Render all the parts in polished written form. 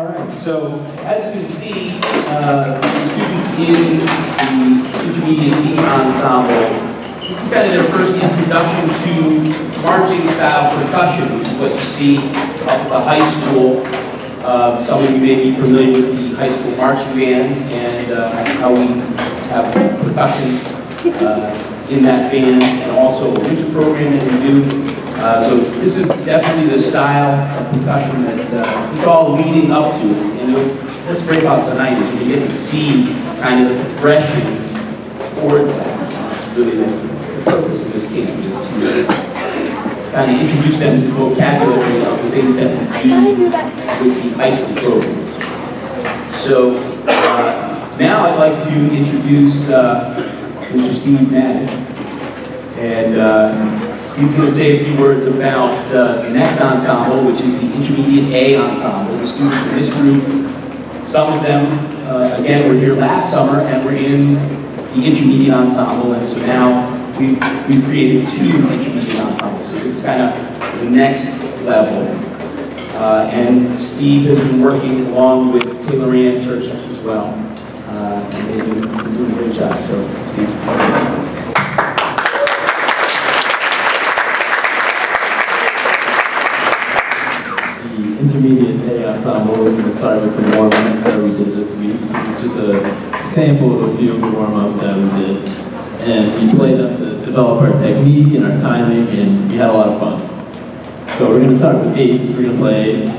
All right, so as you can see, the students in the intermediate B ensemble, this is kind of their first introduction to marching style percussion, which is what you see up at the high school. Some of you may be familiar with the high school marching band and how we have percussion in that band, and also a winter program that we do. So this is definitely the style of percussion that it's all leading up to. And what's great about tonight is you get to see kind of the progression towards that. That's really the purpose of this camp, is to kind of introduce them to the vocabulary of the things that we use with the high school programs. So now I'd like to introduce Mr. Steve Madden. And he's going to say a few words about the next ensemble, which is the Intermediate A ensemble. The students in this group, some of them, again, were here last summer and were in the Intermediate ensemble, and so now we've created two Intermediate ensembles. So this is kind of the next level. And Steve has been working along with Taylor Ann Church as well. And they've been doing a great job. So, Steve. Intermediate A ensemble is going to start with some warm-ups that we did this week. This is just a sample of a few of the warm-ups that we did. And we played them to develop our technique and our timing, and we had a lot of fun. So we're going to start with eights. We're going to play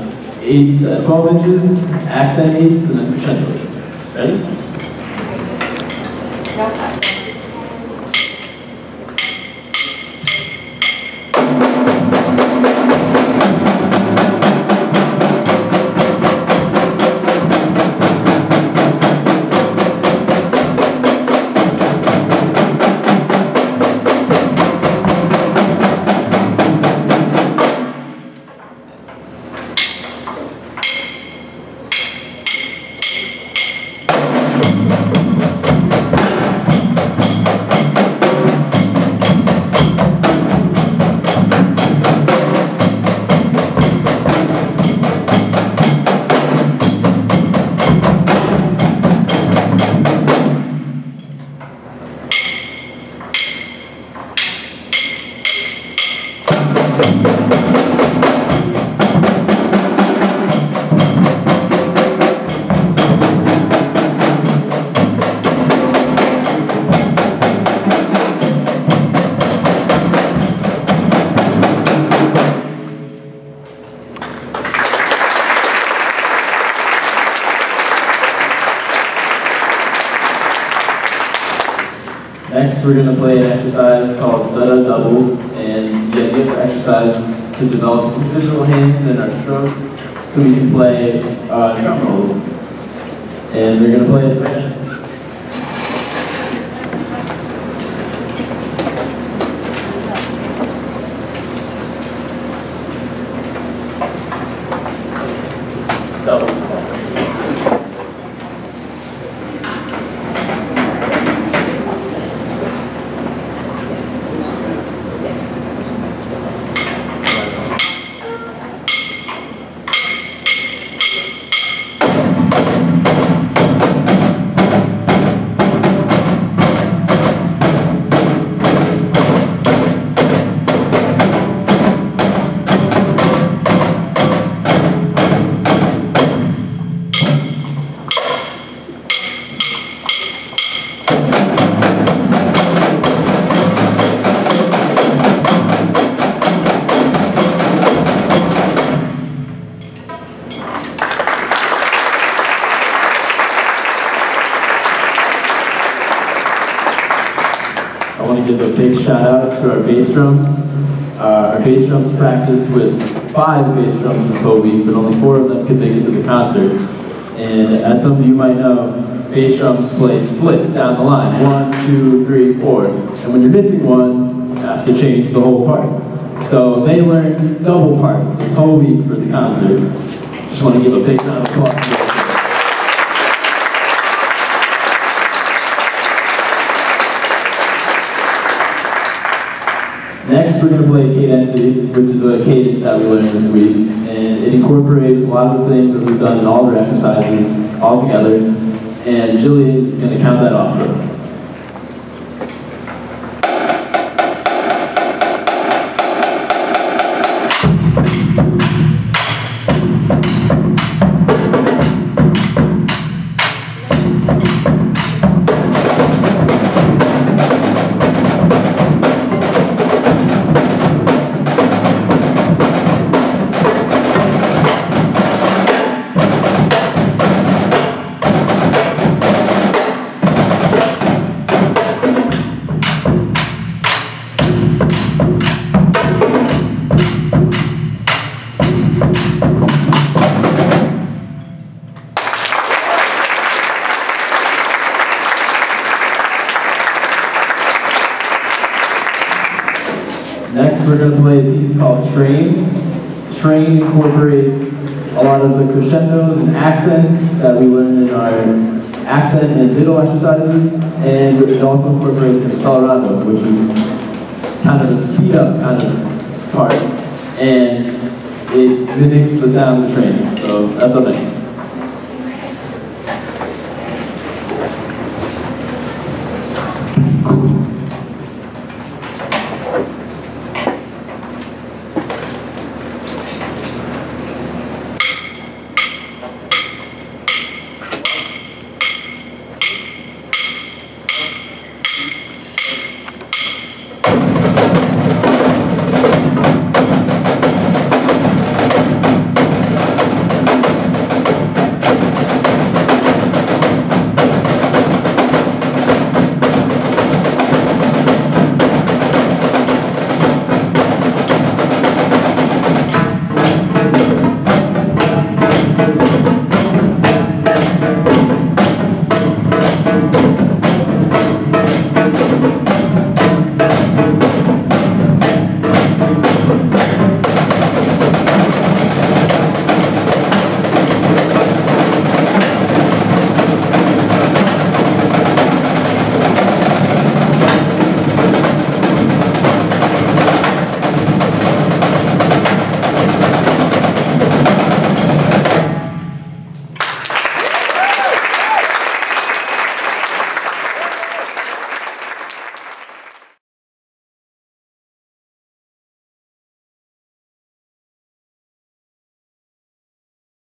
eights at 12 inches, accent eights, and then crescendo eights. Ready? Next, we're going to play an exercise called da-da doubles, and the idea for exercise is to develop individual hands and our strokes so we can play drum rolls. And we're going to play it right now. I want to give a big shout out to our bass drums. Our bass drums practiced with 5 bass drums this whole week, but only 4 of them could make it to the concert. And as some of you might know, bass drums play splits down the line, 1, 2, 3, 4. And when you're missing one, you have to change the whole part. So they learned double parts this whole week for the concert. Just want to give a big round of applause to them. Next, we're going to play cadence, which is a cadence that we learned this week. And it incorporates a lot of the things that we've done in all of our exercises all together. And Jillian is going to count that off for us. Next, we're going to play a piece called Train. Train incorporates a lot of the crescendos and accents that we learned in our accent and diddle exercises, and it also incorporates accelerando, which is kind of the speed up kind of part, and it mimics the sound of the train. So that's up next.